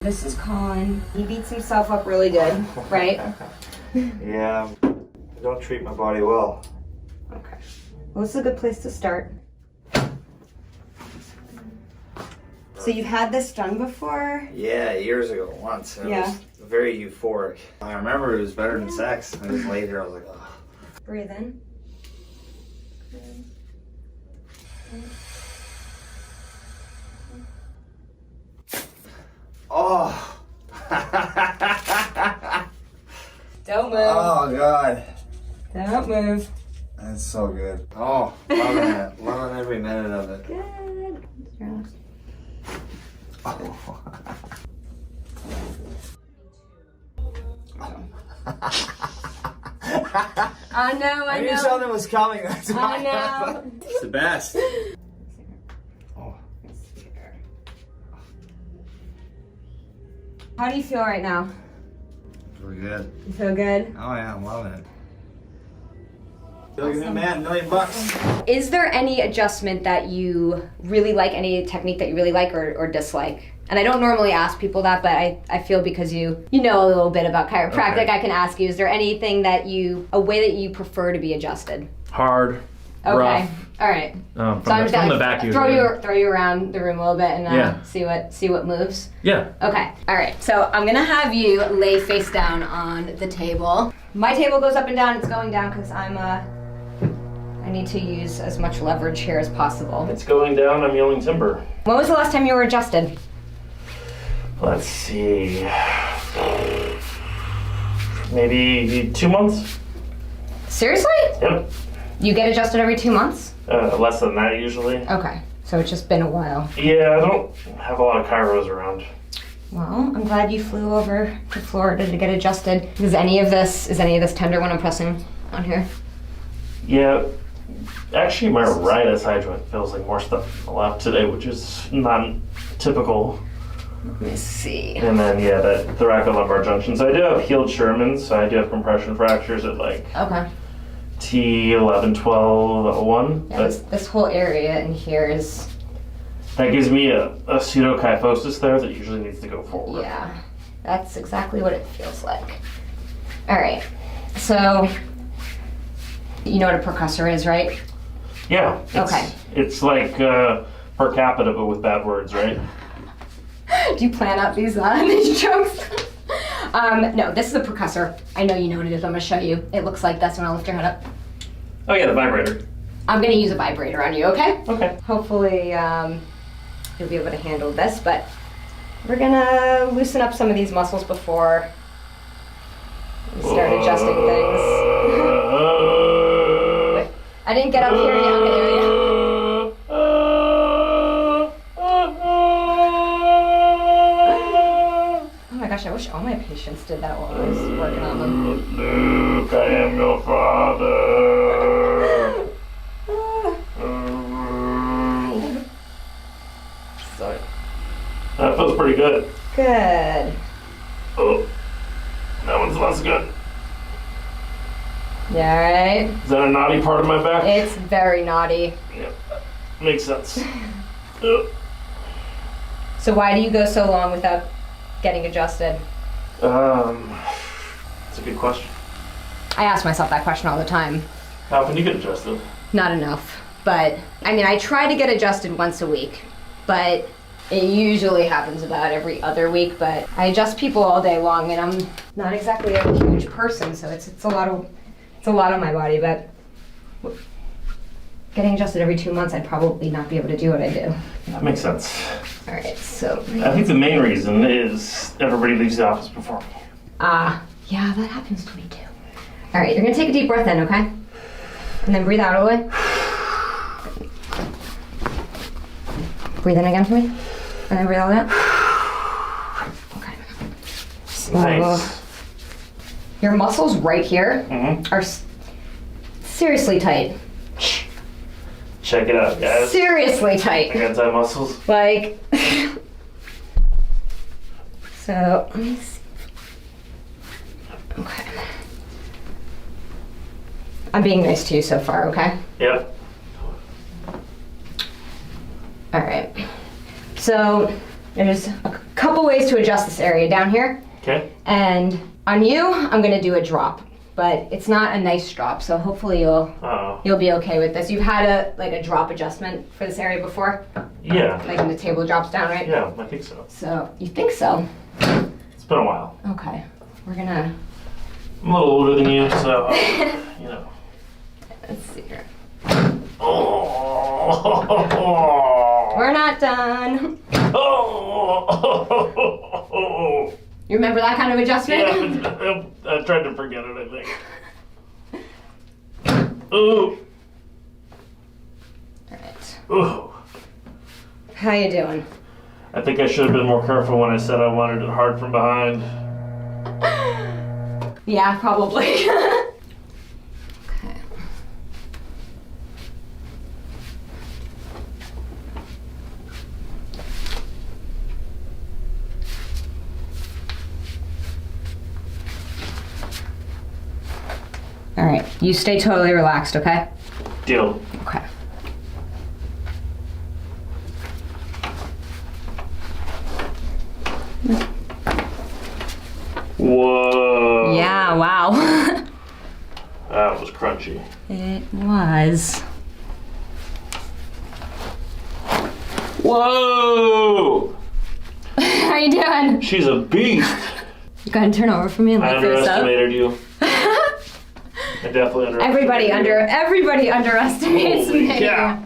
This is Colin. He beats himself up really good, right? Yeah, I don't treat my body well. Okay. Well, this is a good place to start. So you've had this done before? Yeah, years ago, once. And it was very euphoric. I remember it was better than sex. I just laid there, I was like, oh. Breathe in. Oh. Don't move. Oh, God. Don't move. That's so good. Oh, loving it. Loving every minute of it. Good. Oh. I know. I knew something was coming. That's why. I know. It's the best. Oh. How do you feel right now? Really good. You feel good? Oh yeah, I'm loving it. Feel like a new man, $1,000,000. Is there any adjustment that you really like, any technique that you really like or dislike? And I don't normally ask people that, but I feel because you know a little bit about chiropractic, Okay. I can ask you, is there anything that a way that you prefer to be adjusted? Hard, Okay, rough. all right. From, So I'm just from gonna the back throw usually. you around the room a little bit and Yeah. see what moves. Yeah. Okay, all right. So I'm gonna have you lay face down on the table. My table goes up and down. It's going down because I need to use as much leverage here as possible. It's going down, I'm yelling timber. When was the last time you were adjusted? Let's see. Maybe 2 months? Seriously? Yep. You get adjusted every 2 months? Less than that usually. Okay, so it's just been a while. Yeah, I don't have a lot of chiros around. Well, I'm glad you flew over to Florida to get adjusted. Is any of this tender when I'm pressing on here? Yeah. Actually, my right SI joint feels like more stuff on the left today, which is not typical. Let me see. And then, yeah, that thoracolumbar junction. So I do have healed Shermans, so I do have compression fractures at like Okay. T11, 12, 01. Yeah, this whole area in here is, That gives me a pseudokyphosis there that usually needs to go forward. yeah, that's exactly what it feels like. All right, so you know what a percussor is, right? Yeah. Okay. It's like per capita, but with bad words, right? Do you plan out these jokes? No, this is a percussor. I know you know what it is. I'm gonna show you. It looks like this when I lift your head up. Oh yeah, the vibrator. I'm gonna use a vibrator on you, okay? Okay. Hopefully you'll be able to handle this, but we're gonna loosen up some of these muscles before we start adjusting things. I didn't get up here yet. Okay, there we go. Oh my gosh, I wish all my patients did that while I was working on them. Luke, I am your father. Sorry. That feels pretty good. Good. Oh, that one's less good. Yeah, all right. Is that a naughty part of my back? It's very naughty. Yep. Makes sense. So why do you go so long without getting adjusted? That's a good question. I ask myself that question all the time. How often do you get adjusted? Not enough. But, I mean, I try to get adjusted once a week, but it usually happens about every other week, but I adjust people all day long, and I'm not exactly a huge person, so it's a lot on my body, but getting adjusted every 2 months, I'd probably not be able to do what I do. That makes sense. All right, so. I think the main reason is everybody leaves the office before me. Yeah, that happens to me too. All right, you're gonna take a deep breath in, okay? And then breathe out all the way. Breathe in again for me. And then breathe out that. Okay. Nice. Your muscles right here Mm-hmm. are seriously tight. Check it out, guys. Seriously I tight. got tight muscles. Like, so, let me see. Okay. I'm being nice to you so far, okay? Yep. All right. So there's a couple ways to adjust this area down here. Okay. And on you, I'm gonna do a drop, but it's not a nice drop, so hopefully you'll be okay with this. You've had a drop adjustment for this area before? Yeah. Like when the table drops down, right? Yeah, I think so. So, you think so? It's been a while. Okay. We're gonna... I'm a little older than you, so, you know. Let's see here. Oh. We're not done. Oh. You remember that kind of adjustment? Yeah, I tried to forget it, I think. Ooh. Alright. Ooh. How you doing? I think I should have been more careful when I said I wanted it hard from behind. Yeah, probably. Okay. All right, you stay totally relaxed, okay? Deal. Okay. Whoa. Yeah, wow. That was crunchy. It was. Whoa! How you doing? She's a beast. You go ahead and turn over for me and I look this up. underestimated you. I definitely underestimated Everybody underestimates Holy me. cow.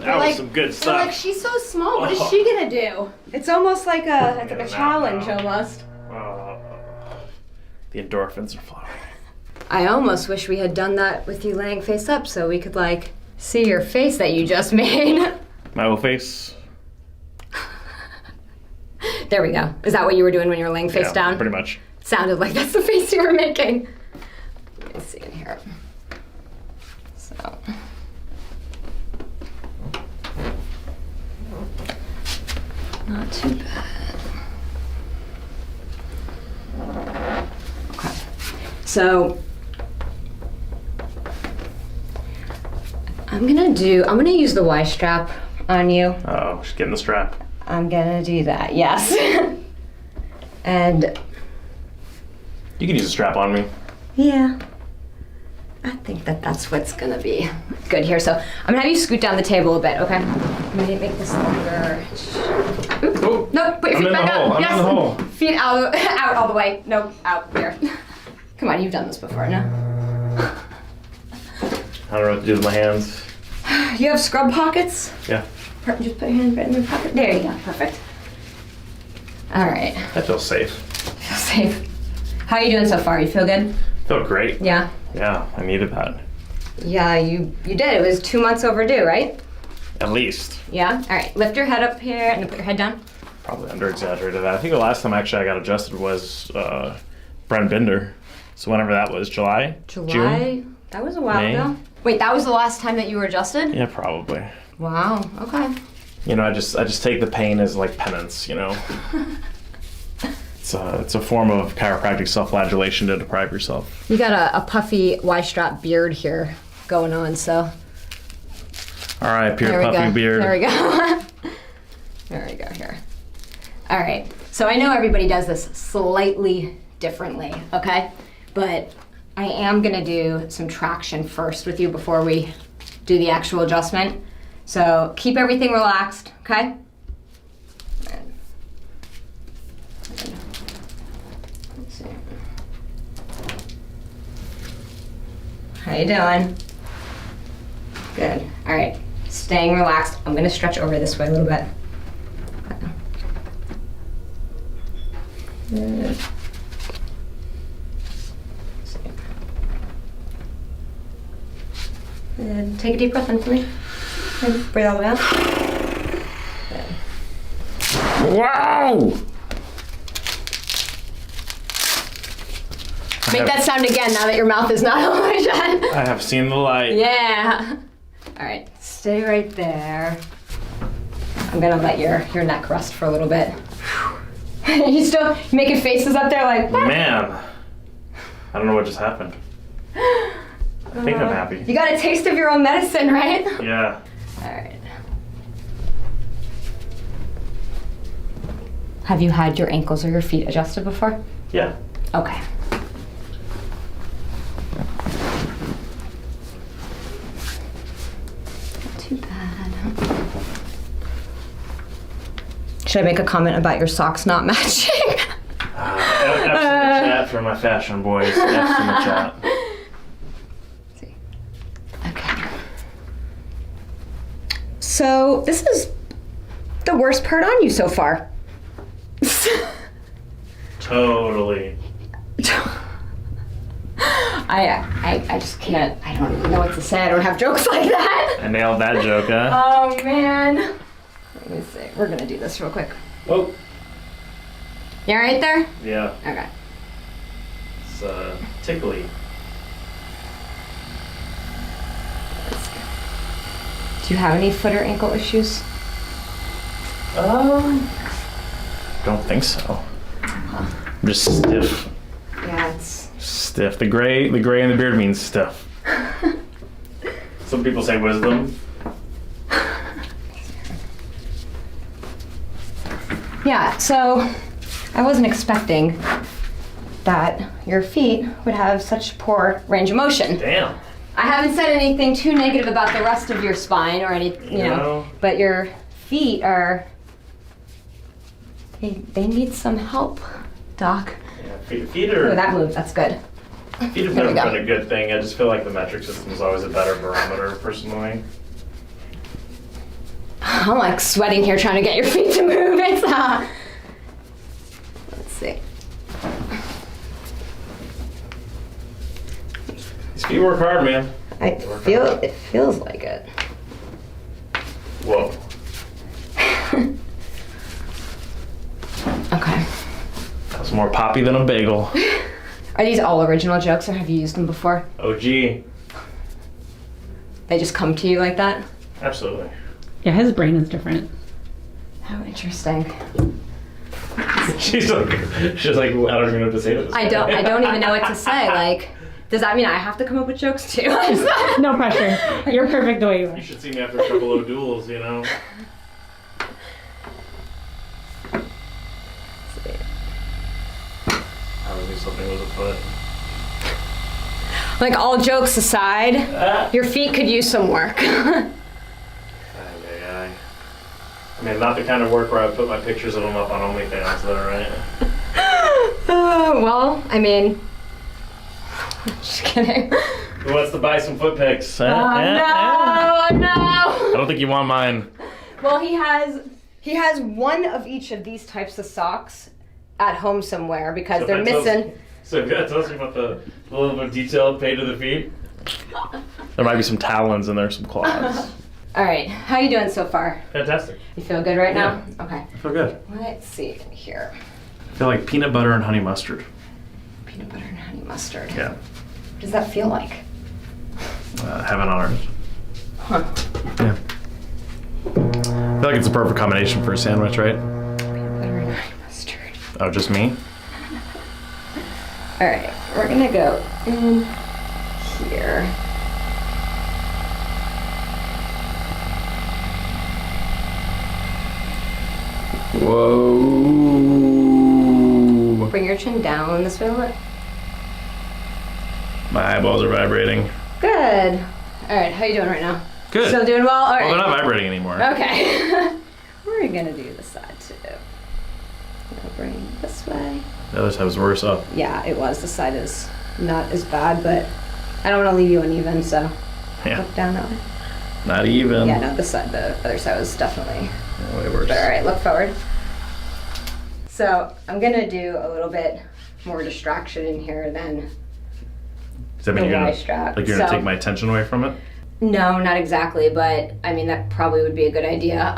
That was like- some good They're stuff. like, she's so small. What is she gonna do? It's almost like a challenge, almost. The endorphins are flowing. I almost wish we had done that with you laying face up, so we could like see your face that you just made. My whole face? There we go. Is that what you were doing when you were laying face down? Pretty much. Sounded like that's the face you were making. Let me see in here. So. Not too bad. Okay. So I'm gonna use the Y strap on you. Oh, she's getting the strap. I'm gonna do that, yes. And You can use a strap on me. yeah, I think that's what's gonna be good here. So I'm gonna have you scoot down the table a bit, okay? I'm gonna make this longer. Oh, No, put your I'm feet in the back hole. up. I'm Yes. in the hole. Feet out all the way. No, out there. Come on, you've done this before, no? I don't know what to do with my hands. You have scrub pockets? Yeah, Just put your hand right in your pocket. There you go. Perfect. All right. that feels safe. Feel safe. How are you doing so far? You feel good? Felt great. Yeah. Yeah, I needed that. Yeah, you did. It was 2 months overdue, right? At least. Yeah. All right. Lift your head up here and put your head down. Probably under-exaggerated. I think the last time actually I got adjusted was Brent Binder. So whenever that was, July? July. June? That was a while May? ago. Wait, that was the last time that you were adjusted? Yeah, probably. Wow. Okay. You know, I just take the pain as like penance, you know? It's a form of chiropractic self-flagellation to deprive yourself. You got a puffy Y-strap beard here going on, so. All right, pure There we puffy go. beard. There we go. There we go here. All right. So I know everybody does this slightly differently, okay? But I am gonna do some traction first with you before we do the actual adjustment. So keep everything relaxed, okay? Let's see. How you doing? Good. All right. Staying relaxed. I'm gonna stretch over this way a little bit. Good. Good. Take a deep breath in for me. Good. Breathe all the way out. Good. Wow! Make that sound again now that your mouth is not all the way shut. I have seen the light. Yeah. All right. Stay right there. I'm gonna let your neck rest for a little bit. You still making faces up there like, what? Man, I don't know what just happened. I think I'm happy. You got a taste of your own medicine, right? Yeah. All right. Have you had your ankles or your feet adjusted before? Yeah. Okay. Not too bad. Should I make a comment about your socks not matching? F's in the chat for my fashion boys. F's in the chat. See. Okay. So this is the worst part on you so far. Totally. I just can't. I don't even know what to say. I don't have jokes like that. I nailed that joke, huh? Oh man. Let me see. We're gonna do this real quick. Oh. You alright there? Yeah. Okay. It's tickly. Do you have any foot or ankle issues? Don't think so. I'm just stiff. Yeah, it's. Stiff. The gray in the beard means stiff. Some people say wisdom. Yeah, so I wasn't expecting that your feet would have such poor range of motion. Damn. I haven't said anything too negative about the rest of your spine or any, you know, but your feet are, they need some help, Doc. Yeah, feet are. Oh, that moved, that's good. Feet have There we never go. been a good thing. I just feel like the metric system is always a better barometer, personally. I'm like sweating here trying to get your feet to move. It's, let's see. These feet work hard, man. It feels like it. Whoa. Okay. That was more poppy than a bagel. Are these all original jokes or have you used them before? Oh, gee. They just come to you like that? Absolutely. Yeah, his brain is different. How interesting. She's like, I don't even know what to say to this. I don't even know what to say. Like, does that mean I have to come up with jokes too? No pressure. You're perfect the way you are. You should see me after a couple of duels, you know? I would do something with a foot. Like, all jokes aside, your feet could use some work. I mean, not the kind of work where I put my pictures of them up on OnlyFans, though, right? Well, I mean, just kidding. Who wants to buy some foot pics? No. I don't think you want mine. Well, he has one of each of these types of socks at home somewhere because So they're that tells- missing. So if that tells you about the little bit of detail paid to the feet. There might be some talons in there, some claws. All right, how you doing so far? Fantastic. You feel good right now? Okay. I feel good. Let's see here. I feel like peanut butter and honey mustard. Peanut butter and honey mustard. Yeah. What does that feel like? Heaven on earth. Huh. Yeah. I feel like it's a perfect combination for a sandwich, right? Peanut butter and honey mustard. Oh, just me? All right, we're gonna go in here. Whoa. Bring your chin down this way a little. My eyeballs are vibrating. Good. All right, how you doing right now? Good. Still doing well? All right. Well, they're not vibrating anymore. Okay. We're gonna do this side too. I'll bring it this way. The other side was worse up. Yeah, it was. This side is not as bad, but I don't want to leave you uneven, so Yeah. look down that way. Not even. Yeah, no, this side, the other side was definitely. Yeah, way worse. But all right, look forward. So I'm gonna do a little bit more distraction in here than. Does that mean the you're Y gonna, strap. like you're gonna So- take my attention away from it? No, not exactly, but I mean, that probably would be a good idea.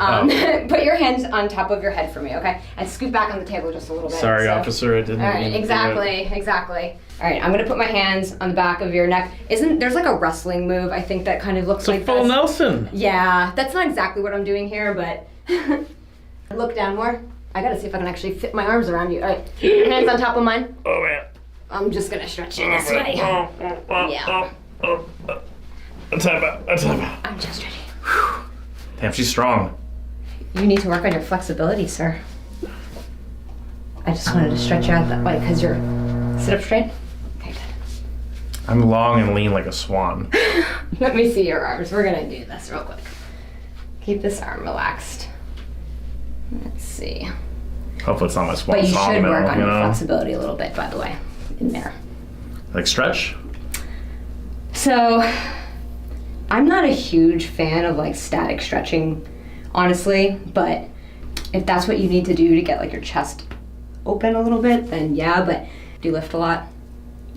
Put your hands on top of your head for me, okay? And scoot back on the table just a little bit. Sorry, so- officer, I didn't All mean right, to do it. exactly. All right, I'm gonna put my hands on the back of your neck. There's like a wrestling move, I think, that kind of looks It's a like full this. Nelson. Yeah, that's not exactly what I'm doing here, but look down more. I gotta see if I can actually fit my arms around you. All right, your hands on top of mine. Oh, man. I'm just gonna stretch you this way. Yeah. Time out. I'm just ready. Damn, she's strong. You need to work on your flexibility, sir. I just wanted to stretch you out that way because you're sit up straight. Okay, good. I'm long and lean like a swan. Let me see your arms. We're gonna do this real quick. Keep this arm relaxed. Let's see. Hopefully it's not my swan. But you should middle, work on you your know? flexibility a little bit, by the way, in there. Like stretch? So, I'm not a huge fan of like static stretching, honestly, but if that's what you need to do to get like your chest open a little bit, then yeah, but do you lift a lot?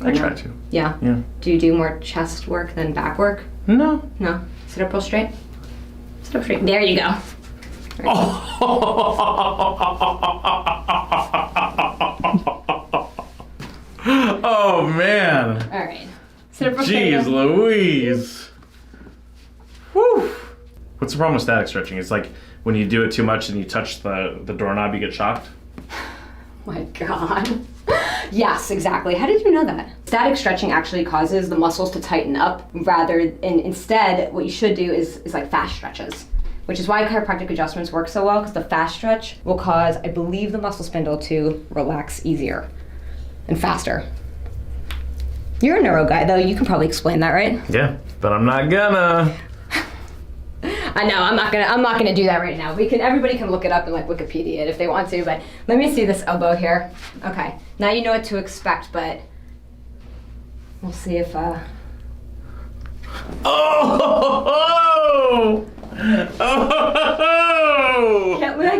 I try to. Yeah? Yeah. Do you do more chest work than back work? No. No? Sit up real straight. Sit up straight. There you go. Oh man. All right. Sit up real straight. Jeez Louise. Whew. What's the problem with static stretching? It's like when you do it too much and you touch the doorknob, you get shocked. My God. Yes, exactly. How did you know that? Static stretching actually causes the muscles to tighten up and instead what you should do is like fast stretches, which is why chiropractic adjustments work so well, because the fast stretch will cause, I believe, the muscle spindle to relax easier and faster. You're a neuro guy though, you can probably explain that, right? Yeah, but I'm not gonna. I know, I'm not gonna do that right now. Everybody can look it up in like Wikipedia if they want to, but let me see this elbow here. Okay, now you know what to expect, but we'll see if, Oh! Oh! Can't wait.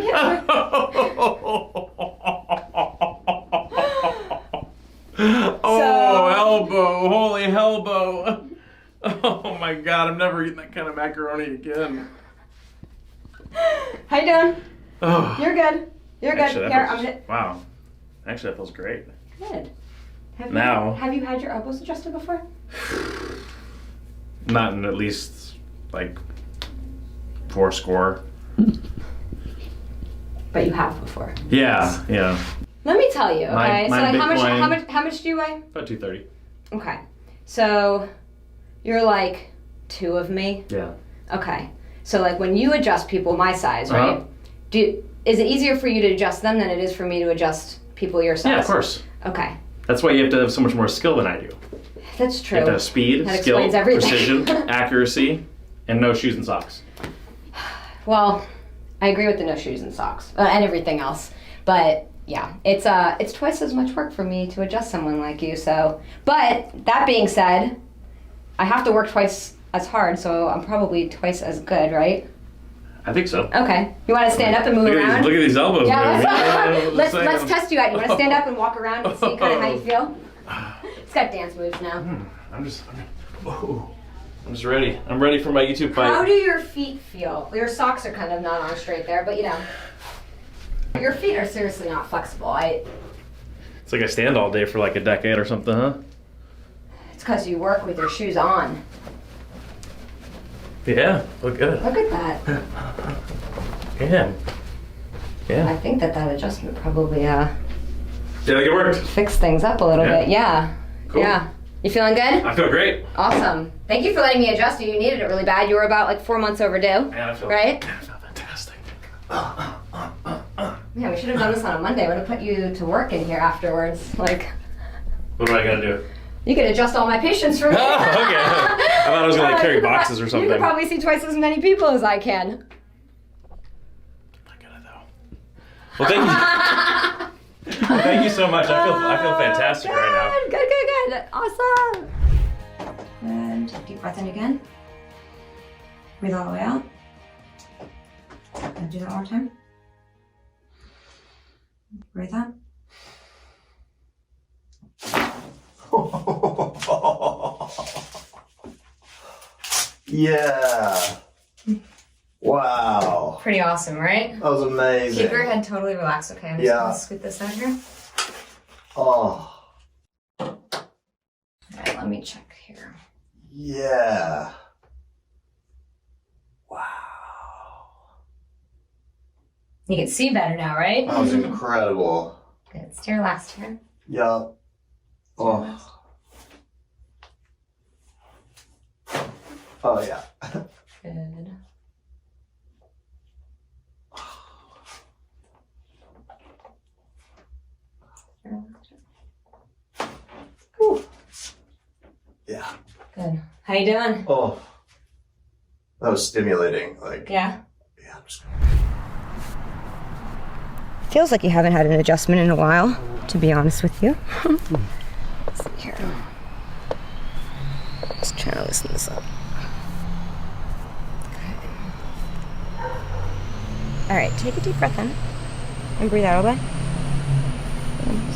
Oh, elbow! Holy hellbow! Oh my God! I'm never eating that kind of macaroni again. How you doing? Oh. You're good. You're good. Actually, Here, that I'm feels, gonna. wow. Actually, that feels great. Good. Have you had your elbows adjusted before? Not in at least like 4 score. But you have before. Yeah, yeah. Let me tell you. Okay. My so like, Bitcoin- how much do you weigh? About 230. Okay. So you're like 2 of me. Yeah. Okay. So like when you adjust people my size, right? Uh-huh. Is it easier for you to adjust them than it is for me to adjust people your size? Yeah, of course. Okay. That's why you have to have so much more skill than I do. That's true. You have to have speed, That skill, explains everything. precision, accuracy, and no shoes and socks. Well, I agree with the no shoes and socks and everything else, but yeah, it's twice as much work for me to adjust someone like you. So, but that being said, I have to work twice as hard, so I'm probably twice as good, right? I think so. Okay. You want to stand up and move around? Look at these elbows. Yeah, man. let's test you out. You want to stand up and walk around and see kind of how you feel? It's got dance moves now. I'm just ready. I'm ready for my YouTube fight. How do your feet feel? Your socks are kind of not on straight there, but you know. Your feet are seriously not flexible. It's like I stand all day for like a decade or something, huh? It's because you work with your shoes on. Yeah, look good. Look at that. Yeah. I Yeah. think that adjustment probably Yeah, like it worked. fixed things up a little Yeah. bit. Yeah. Cool. Yeah. You feeling good? I feel great. Awesome. Thank you for letting me adjust you. You needed it really bad. You were about like 4 months overdue. Yeah, I feel Right? I feel fantastic. Yeah, we should have done this on a Monday. Would have put you to work in here afterwards. Like, What do I gotta do? you could adjust all my patients for me. Oh, okay. I thought I was gonna like, carry boxes or You something. could probably see twice as many people as I can. I'm gonna though. Well, thank you. Thank you so much. I feel fantastic right now. Good. Awesome. And take a deep breath in again. Breathe all the way out. And do that one more time. Breathe out. Yeah. Wow. Pretty awesome, right? That was amazing. Keep your head totally relaxed, okay? I'm just gonna scoot this out here. Oh, Alright, let me check here. yeah. Wow. You can see better now, right? That was incredible. Good. Stay relaxed here. Yup. Oh. Oh, yeah. Good. Good. How you doing? Oh, that was stimulating. Yeah. Yeah, I'm just Feels like you haven't had an adjustment in a while, to be honest with you. Let's see here. Just trying to loosen this up. Okay. All right, take a deep breath in and breathe out all the way.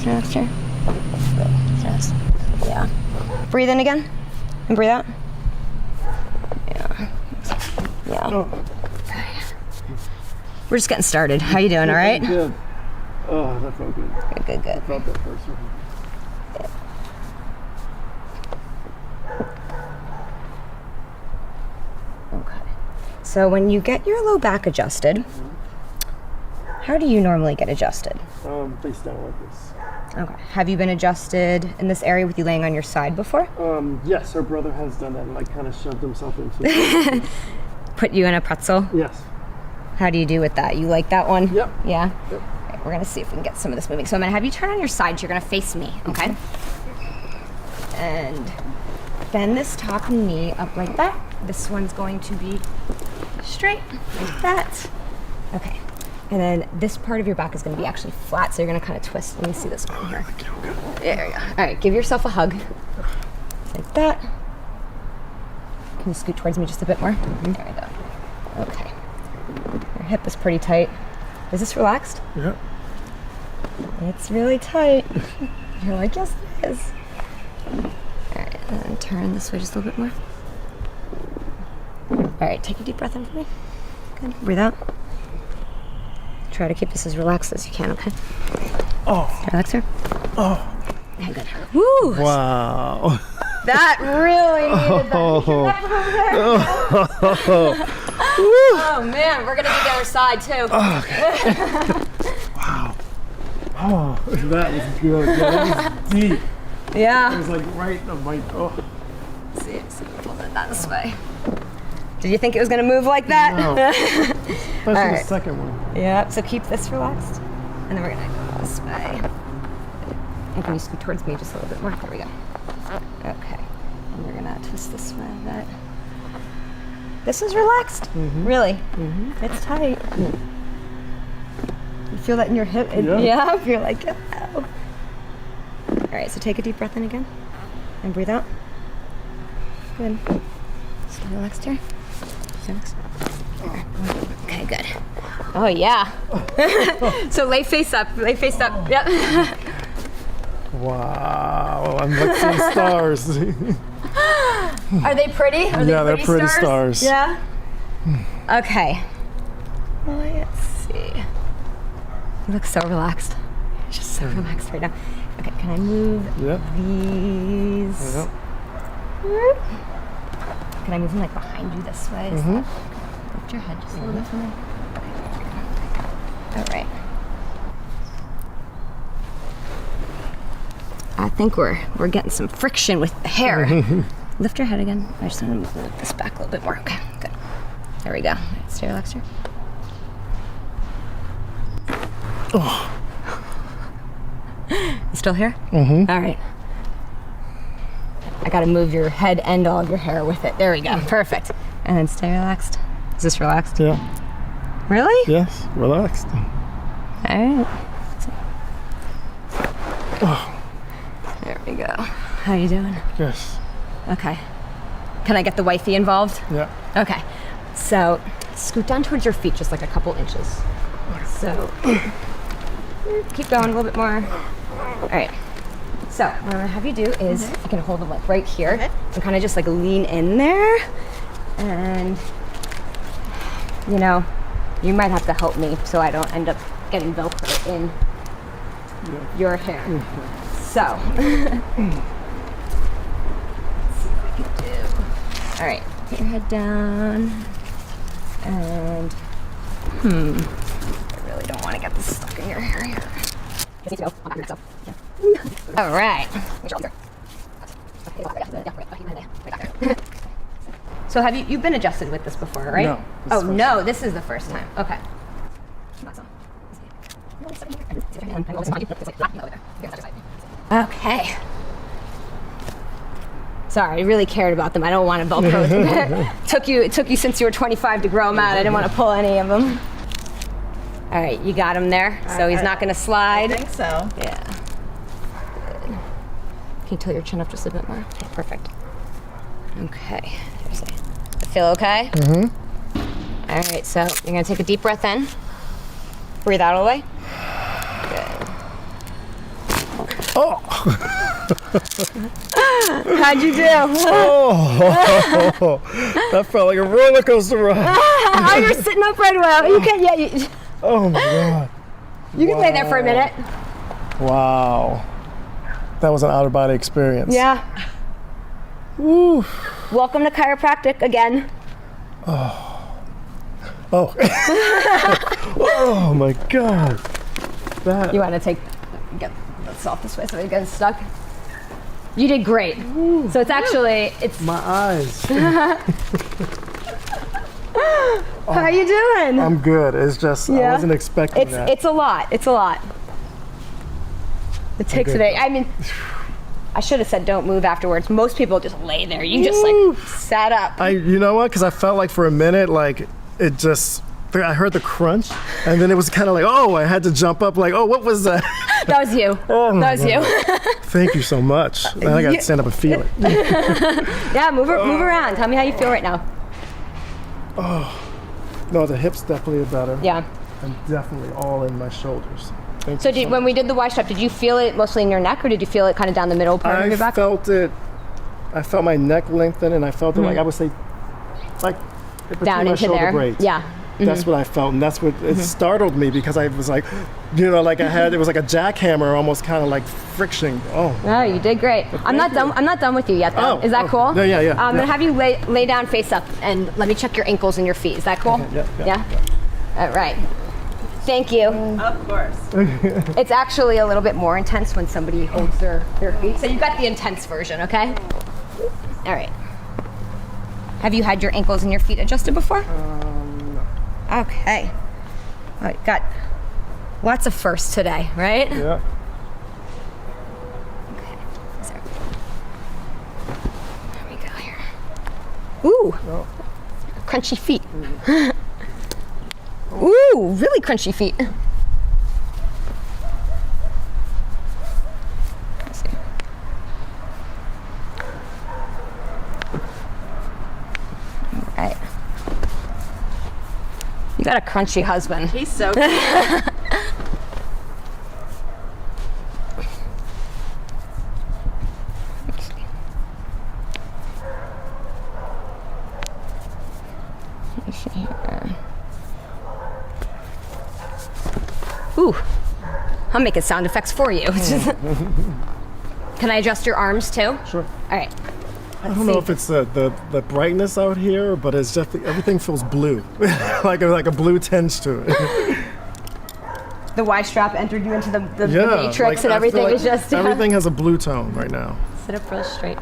Good. Yeah. Breathe in again and breathe out. Yeah. Yeah. Okay. We're just getting started. How you doing? All right? Good. Oh, that felt good. Good. I felt that first one. Okay. So when you get your low back adjusted, how do you normally get adjusted? Face down like this. Okay. Have you been adjusted in this area with you laying on your side before? Yes, our brother has done that and like kind of shoved himself into it. Put you in a pretzel? Yes. How do you do with that? You like that one? Yep. Yeah? Yep. Okay, we're gonna see if we can get some of this moving. So I'm gonna have you turn on your side. You're gonna face me, okay? And bend this top knee up like that. This one's going to be straight like that. Okay. And then this part of your back is going to be actually flat, so you're going to kind of twist. Let me see this one here. There we go. All right, give yourself a hug. Like that. Can you scoot towards me just a bit more? There we go. Okay. Your hip is pretty tight. Is this relaxed? Yeah. It's really tight. You're like, yes, it is. All right, and then turn this way just a little bit more. All right, take a deep breath in for me. Good. Breathe out. Try to keep this as relaxed as you can, okay? Oh. Relax here. Oh. Okay, good. Woo! Wow. That really needed that. Oh man, we're gonna do the other side too. Wow. Oh, that was good. That was deep. It Yeah. was like right on my. Oh. Let's see, pull that this way. Did you think it was gonna move like that? No. Especially right. the second one. Yeah. So keep this relaxed, and then we're gonna go this way. And can you scoot towards me just a little bit more? There we go. Okay. And we're gonna twist this way a bit. This is relaxed. Really? It's tight. You feel that in your hip? Yeah. You're like, oh. All right, so take a deep breath in again and breathe out. Good. Stay relaxed here. Stay relaxed. Okay, good. Oh, yeah. So lay face up. Lay face up. Yep. Wow. I'm like seeing stars. Are they pretty? Are Yeah, they they're pretty stars. Yeah. Okay. Let's see. You look so relaxed. You're just so relaxed right now. Okay, can I move Yep. these? Yep. Can I move them like behind you this way? Is that, lift your head just a little bit for me. Okay. All right. I think we're getting some friction with the hair. Lift your head again. I just want to move this back a little bit more. Okay, good. There we go. All right, stay relaxed here. Oh. You still here? All right. I gotta move your head and all of your hair with it. There we go. Perfect. And then stay relaxed. Is this relaxed? Yeah. Really? Yes. Relaxed. All right. There we go. How you doing? Yes. Okay. Can I get the wifey involved? Yeah. Okay. So scoot down towards your feet just like a couple inches. So keep going a little bit more. All right. So what I'm gonna have you do is you can hold them like right here and kind of just like lean in there, and you know, you might have to help me so I don't end up getting Velcro in your hair. So let's see what we can do. All right, put your head down, and I really don't want to get this stuck in your hair here. Just need to go on back yourself. All right. So have you've been adjusted with this before, right? No, this is Oh the first no, this is the first time. Okay. Okay. Sorry, I really cared about them. I don't want to Velcro them. It took you since you were 25 to grow them out. I didn't want to pull any of them. All right, you got him there. So he's not going to slide. I think so. Yeah. Good. Can you tilt your chin up just a bit more? Okay, perfect. Okay. Feel okay? Mm-hmm. All right, so you're going to take a deep breath in. Breathe out all the way. Good. Oh! How'd you do? Oh! That felt like a roller coaster ride. Oh, you're sitting up right away. You can't. Yeah. Oh my God. You can lay there for a minute. Wow. That was an out of body experience. Yeah. Woo. Welcome to chiropractic again. Oh. Oh my God. That. You want to get this off this way so it gets stuck? You did great. Ooh. So it's My eyes. How you doing? I'm good. It's just I wasn't expecting that. It's a lot. It's a lot. It takes a day. I mean, I should have said don't move afterwards. Most people just lay there. You just like sat up. You know what? Because I felt like for a minute, like it just. I heard the crunch, and then it was kind of like, oh, I had to jump up. Like, oh, what was that? That was you. Oh, that was you. Thank you so much. Now I got to stand up and feel it. Yeah, move around. Tell me how you feel right now. Oh, no, the hips definitely are better. Yeah. And definitely all in my shoulders. So when we did the Y strap, did you feel it mostly in your neck, or did you feel it kind of down the middle part of your back? I felt it. I felt my neck lengthen, and I felt it like I would say, like between down my into shoulder there. blades. Yeah. That's what I felt, and that's what it startled me because I was like, you know, like it was like a jackhammer, almost kind of like friction. Oh. No, you did great. I'm not done with you yet, though. Is that cool? Yeah. I'm gonna have you lay down face up, and let me check your ankles and your feet. Is that cool? Okay, yeah. All right. Thank you. Of course. It's actually a little bit more intense when somebody holds their feet. So you got the intense version, okay? All right. Have you had your ankles and your feet adjusted before? No. Okay. All right, got lots of firsts today, right? Yeah. Okay. So, there we go here. Ooh. Oh. Crunchy feet. Ooh, really crunchy feet. Let's see. All right. You got a crunchy husband. He's so cute. Let me see here. Ooh, I'm making sound effects for you. Can I adjust your arms too? Sure. All right. I don't know if it's the brightness out here, but it's just everything feels blue, like a blue tinge to it. The Y strap entered you into the matrix, and everything is just everything has a blue tone right now. Sit up real straight,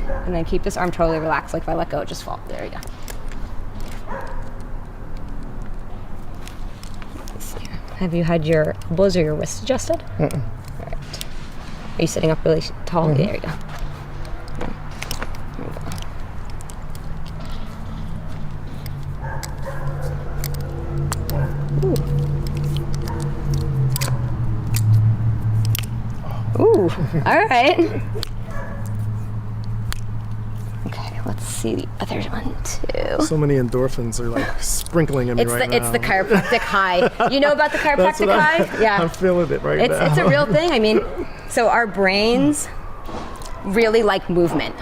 and then keep this arm totally relaxed. Like if I let go, it just fall. There you go. Let's see. Have you had your elbows or your wrists adjusted? Mm-mm. All right. Are you sitting up really tall? Mm-hmm. There you go. Ooh, all right. Okay, let's see the other one too. So many endorphins are like sprinkling in me right now. It's the chiropractic high. You know about the chiropractic high? I'm feeling it right now. It's a real thing. I mean, so our brains really like movement.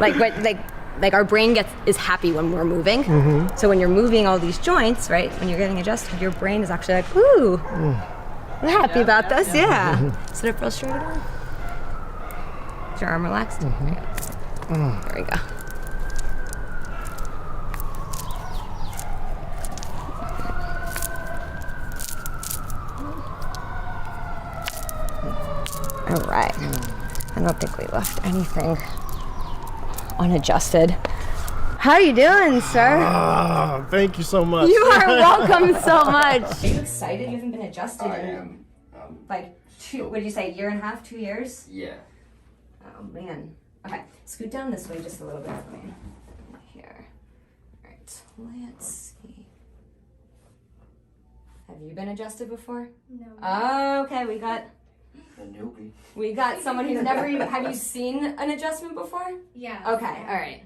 like our brain is happy when we're moving. Mm-hmm. So when you're moving all these joints, right? When you're getting adjusted, your brain is actually like, ooh. I'm happy about this, yeah. Sit up real straight again. Is your arm relaxed? There we go. All right. I don't think we left anything unadjusted. How you doing, sir? Thank you so much. You are welcome so much. Are you excited? You haven't been adjusted I am. like what did you say, a year and a half, 2 years? Yeah. Oh man. Okay, scoot down this way just a little bit for me. Here. All right, let's see. Have you been adjusted before? No. Oh, okay, we got A newbie. someone who's never even, have you seen an adjustment before? Yeah. Okay, all right.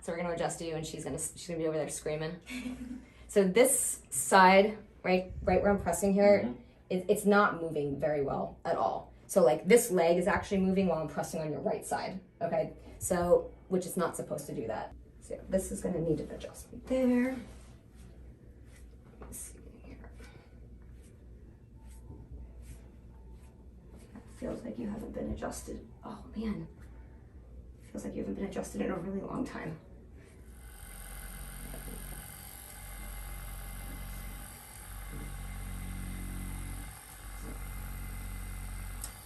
So we're gonna adjust you, and she's gonna be over there screaming. So this side, right where I'm pressing here, it's not moving very well at all. So like this leg is actually moving while I'm pressing on your right side. Okay, so which is not supposed to do that. So this is gonna need an adjustment there. Let's see here. Feels like you haven't been adjusted. Oh man, feels like you haven't been adjusted in a really long time.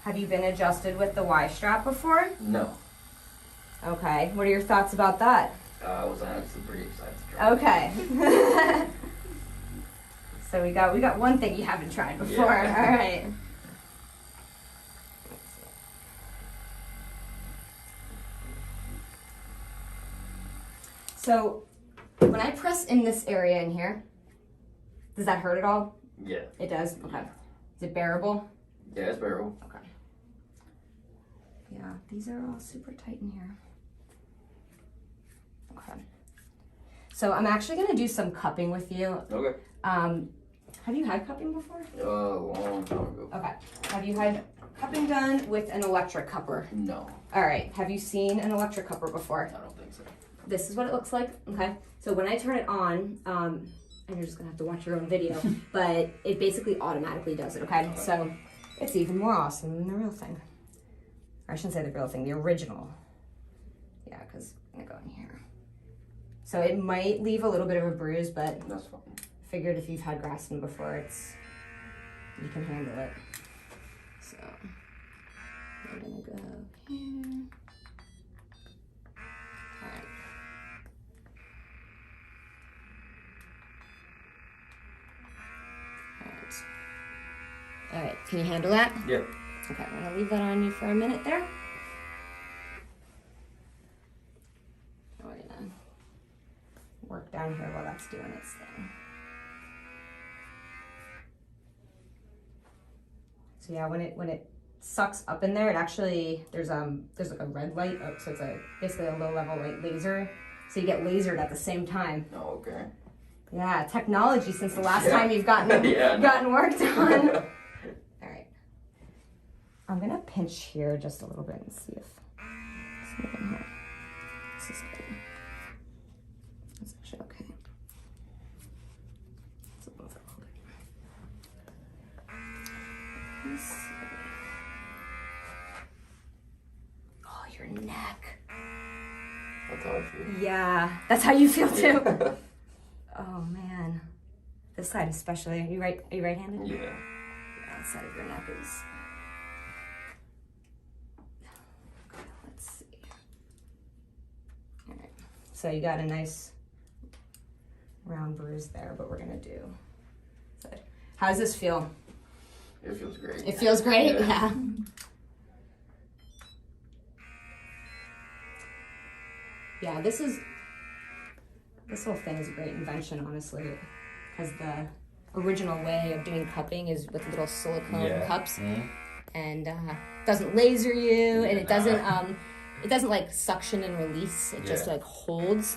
Have you been adjusted with the Y strap before? No. Okay. What are your thoughts about that? I was honestly pretty excited to try. Okay. So we got one thing you haven't tried before. Yeah. All right. So when I press in this area in here, does that hurt at all? Yeah. It does? Okay. Is it bearable? Yeah, it's bearable. Okay. Yeah, these are all super tight in here. Okay. So I'm actually gonna do some cupping with you. Okay. Have you had cupping before? A long time ago. Okay. Have you had cupping done with an electric cupper? No. All right. Have you seen an electric cupper before? I don't think so. This is what it looks like. Okay. So when I turn it on, and you're just gonna have to watch your own video, but it basically automatically does it. Okay. So it's even more awesome than the real thing. Or I shouldn't say the real thing, the original. Yeah, because I'm gonna go in here. So it might leave a little bit of a bruise, but That's fine. figured if you've had grasping before, you can handle it. So I'm gonna go here. All right. All right. Can you handle that? Yeah. Okay, I'm gonna leave that on you for a minute there. We're gonna work down here while that's doing its thing. So yeah, when it sucks up in there, it actually there's like a red light, so it's basically a low level light laser. So you get lasered at the same time. Oh, okay. Yeah, technology since the last Yeah. time you've gotten Yeah, I know. gotten work done. All right, I'm gonna pinch here just a little bit and see if it's moving here. This is good. That's actually okay. It's a little bit longer. Let's see. Oh, your neck. That's how I feel. Yeah, that's how you feel too. Yeah. Oh man, this side especially. Are you right-handed? Yeah. Yeah, that side of your neck is. Okay, let's see. All right. So you got a nice round bruise there, but we're gonna do. How does this feel? It feels great. It feels great. Yeah. Yeah. Yeah, this whole thing is a great invention, honestly, because the original way of doing cupping is with little silicone cups, and doesn't laser you, and it doesn't like suction and release. It just like holds.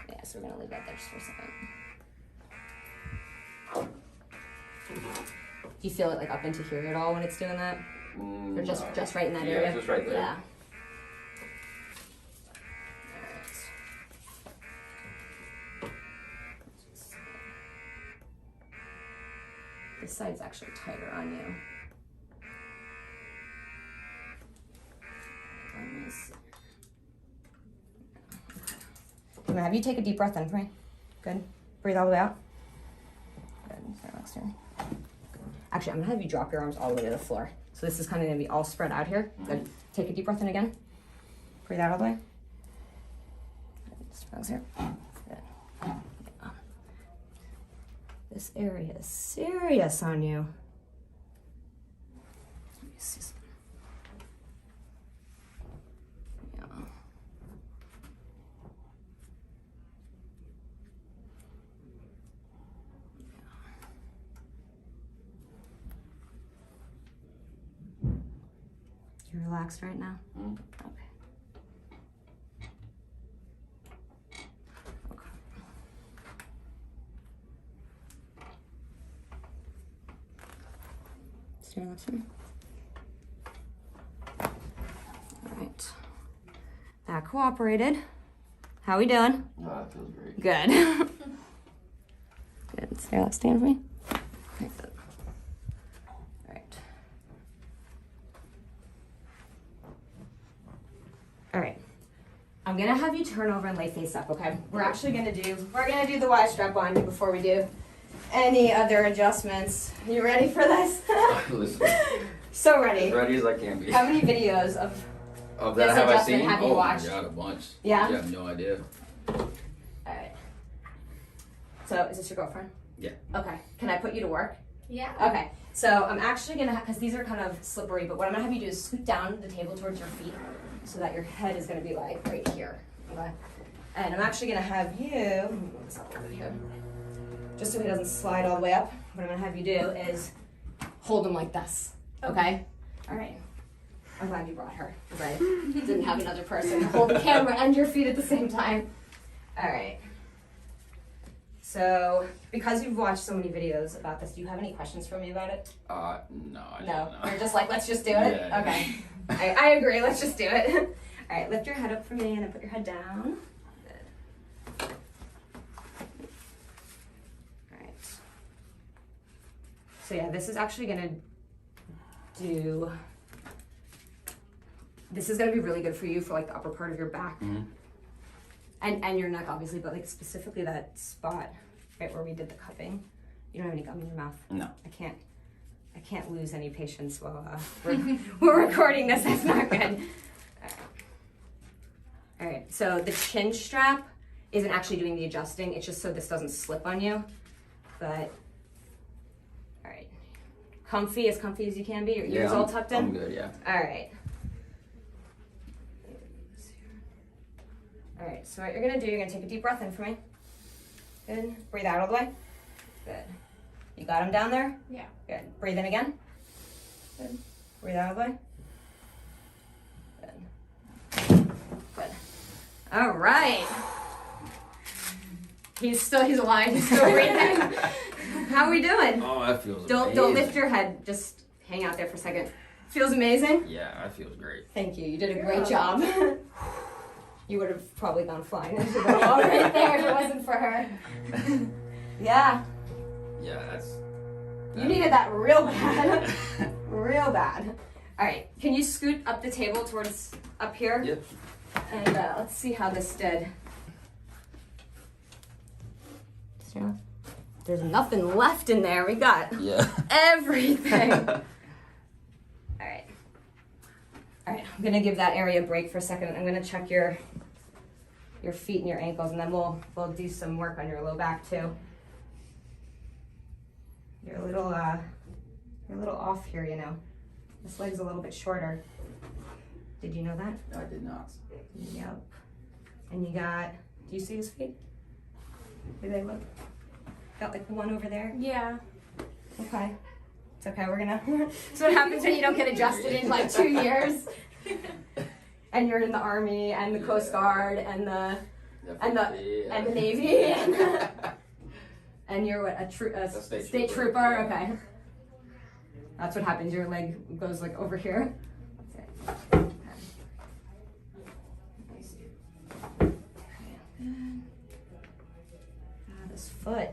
Yeah, so we're gonna leave that there just for a second. Do you feel it like up into here at all when it's doing that, or just right in that area? Yeah, just right there. Yeah. This side's actually tighter on you. Let me see. I'm gonna have you take a deep breath in for me. Good. Breathe all the way out. Good. Relax here. Actually, I'm gonna have you drop your arms all the way to the floor. So this is kind of gonna be all spread out here. Good. Take a deep breath in again. Breathe out all the way. Good. Just relax here. Good. This area is serious on you. Let me see something. relaxed right now? Mm. Okay. Okay. Stay relaxed for me. All right. That cooperated. How we doing? No, that feels great. Good. Good. Stay relaxed. Stand for me. Okay, good. All right. All right. I'm gonna have you turn over and lay face up, okay? We're gonna do the Y strap on you before we do any other adjustments. You ready for this? Listen, So ready. as ready as I can be. How many videos of Of this that have I adjustment seen? have you Oh watched? my god, a bunch. Yeah? You have no idea. Alright. So is this your girlfriend? Yeah. Okay. Can I put you to work? Yeah. Okay. So I'm actually gonna because these are kind of slippery, but what I'm gonna have you do is scoot down the table towards your feet so that your head is gonna be like right here. Okay. And I'm actually gonna have you move this up over here. Just so he doesn't slide all the way up. What I'm gonna have you do is hold him like this. Okay? Alright. I'm glad you brought her. Right. Didn't have another person hold the camera and your feet at the same time. Alright. So, because you've watched so many videos about this, do you have any questions for me about it? No, I No. don't know. You're just like, let's just do it? Yeah. Okay. I agree, let's just do it. Alright, lift your head up for me and then put your head down. Good. Alright. So yeah, this is actually gonna this is gonna be really good for you for like the upper part of your back. Mhm. And your neck obviously, but like specifically that spot right where we did the cupping. You don't have any gum in your mouth. No. I can't lose any patience while we're recording this. That's not good. All right. So the chin strap isn't actually doing the adjusting. It's just so this doesn't slip on you. But all right, comfy as you can be. Your ears all tucked in. I'm good. Yeah. All right. All right, so what you're gonna do, you're gonna take a deep breath in for me. Good. Breathe out all the way. Good. You got him down there? Yeah. Good. Breathe in again. Good. Breathe out all the way. Good. Good. All right. He's alive. He's still breathing. How are we doing? Oh, that feels Don't amazing. lift your head. Just hang out there for a second. Feels amazing? Yeah, that feels great. Thank you. You did a great job. You would have probably gone flying into the wall right there if it wasn't for her. Yeah. Yeah, that's. You needed that real bad. Real bad. All right. Can you scoot up the table towards up here? Yep. And let's see how this did. There's nothing left in there. We got Yeah. everything. All right. All right. I'm gonna give that area a break for a second. I'm gonna check your feet and your ankles, and then we'll do some work on your low back too. You're a little off here, you know. This leg's a little bit shorter. Did you know that? I did not. Yep. And you got, do you see his feet? Do they look? Got like the one over there? Yeah. Okay. It's okay, we're gonna, that's what happens when you don't get adjusted in like 2 years. And you're in the Army and the Coast Guard and the Navy and you're what, a state trooper? Yeah. Okay. That's what happens, your leg goes like over here. This foot.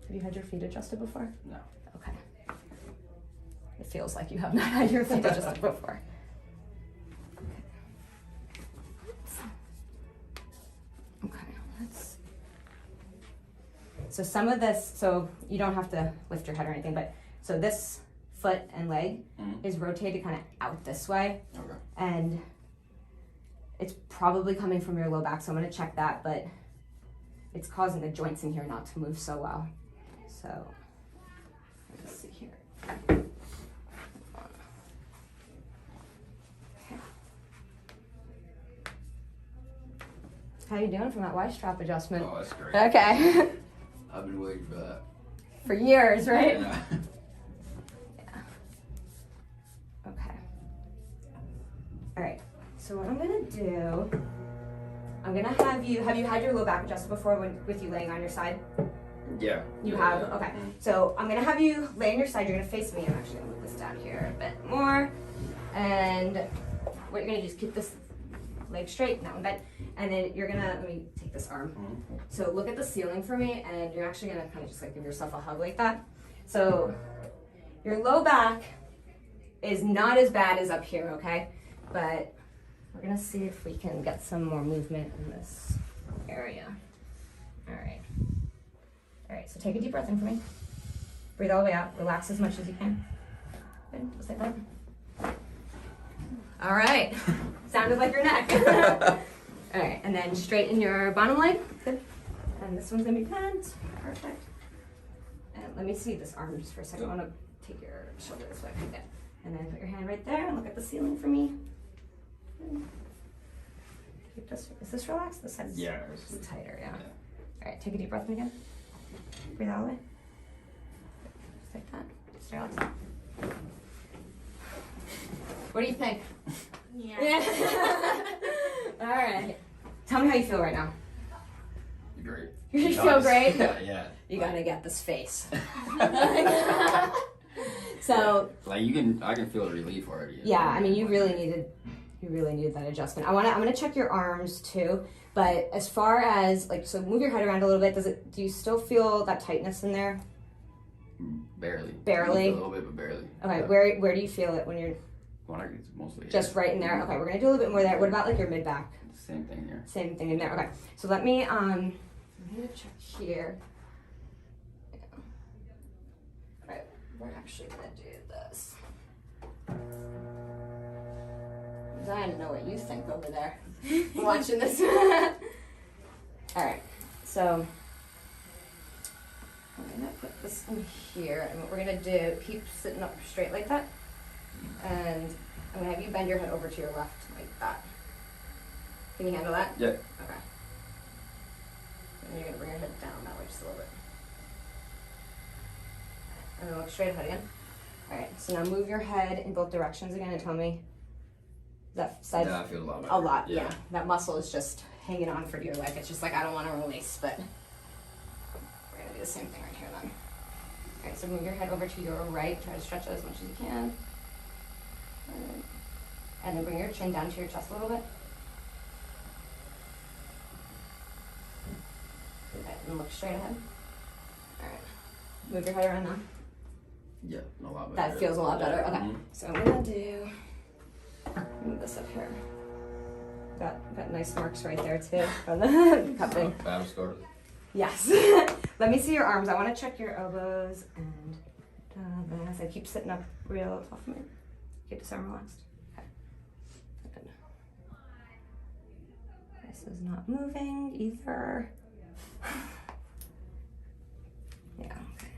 Have you had your feet adjusted before? No. Okay. It feels like you have not had your feet adjusted before. Okay, let's. So some of this, so you don't have to lift your head or anything, but so this foot and leg is rotated kind of out this way. Okay. And it's probably coming from your low back, so I'm gonna check that, but it's causing the joints in here not to move so well. So, let's see here. Okay. How you doing from that Y-strap adjustment? Oh, that's great. Okay. I've been waiting for that. For years, right? Yeah. So what I'm gonna do, I'm gonna have you had your low back adjusted before with you laying on your side? Yeah. You Yeah, have? yeah. Okay. So I'm gonna have you lay on your side. You're gonna face me. I'm actually gonna move this down here a bit more. And what you're gonna do is keep this leg straight, and that one bent. And then you're gonna, let me take this arm. So look at the ceiling for me, and you're actually gonna kind of just like give yourself a hug like that. So your low back is not as bad as up here, okay? But we're gonna see if we can get some more movement in this area. All right. All right, so take a deep breath in for me. Breathe all the way out. Relax as much as you can. Good, just like that. All right. Sounded like your neck. All right, and then straighten your bottom leg. Good. And this one's gonna be bent. Perfect. And let me see this arm just for a second. I wanna take your shoulder this way. Yeah. And then put your hand right there and look at the ceiling for me. Good. Keep this, is this relaxed? This side's Yeah. tighter, yeah. All right, take a deep breath in again. Breathe all the way. Just like that. Just relax. What do you think? Yeah. All right. Tell me how you feel right now. Great. You feel great? Yeah. You gotta get this face. So. Like I can feel the relief already. Yeah, I mean, you really needed that adjustment. I'm gonna check your arms too. But as far as like, so move your head around a little bit. Do you still feel that tightness in there? Barely. Barely? A little bit, but barely. Okay, Yeah. where do you feel it when you're It's mostly just right in there? Okay, we're gonna do a little bit more there. What about like your mid back? Same thing here. Same thing in there. Okay, so let me I'm gonna check here. Yeah. Right, we're actually gonna do this. I don't know what you think over there. Watching this. All right, so I'm gonna put this in here, and what we're gonna do, keep sitting up straight like that, and I'm gonna have you bend your head over to your left like that. Can you handle that? Yeah. Okay. And you're gonna bring your head down that way just a little bit. And then look straight ahead again. All right, so now move your head in both directions again and tell me, is that side? Yeah, I feel a lot better. A lot, yeah. That muscle is just hanging on for dear life. It's just like, I don't want to release, but we're gonna do the same thing right here then. All right, so move your head over to your right. Try to stretch it as much as you can. And then bring your chin down to your chest a little bit. Okay, and look straight ahead. All right, move your head around now. Yeah, a lot better. That feels a lot better. Okay, Mhm. so I'm gonna do, move this up here. Got nice marks right there too from the cupping. Battle scar. Yes. Let me see your arms. I want to check your elbows and as I keep sitting up real tall for me. Keep this arm relaxed. Okay. Good. This is not moving either. Yeah. Okay.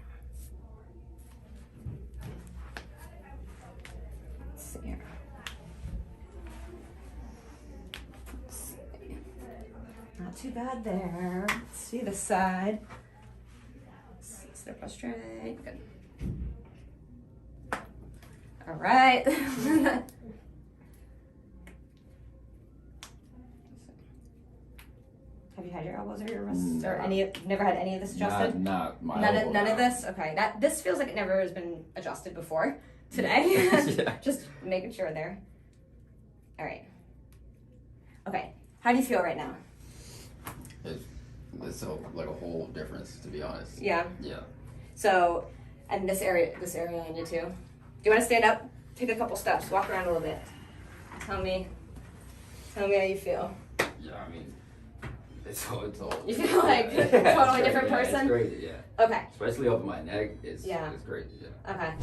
Let's see here. Let's see. Not too bad there. Let's see this side. Sit up straight. Good. All right. Have you had your elbows or your wrists or never had any of this adjusted? Not my None elbow, of no. this? Okay. This feels like it never has been adjusted before today. Yeah. Just making sure there. All right. Okay. How do you feel right now? It's like a whole difference, to be honest. Yeah. Yeah. So, and this area I need to. Do you want to stand up? Take a couple steps. Walk around a little bit. Tell me how you feel. Yeah, I mean, it's all. You feel like a Yeah, totally it's different great. person? Yeah, it's great, yeah. Okay. Especially up in my neck, it's Yeah. great, yeah. Okay.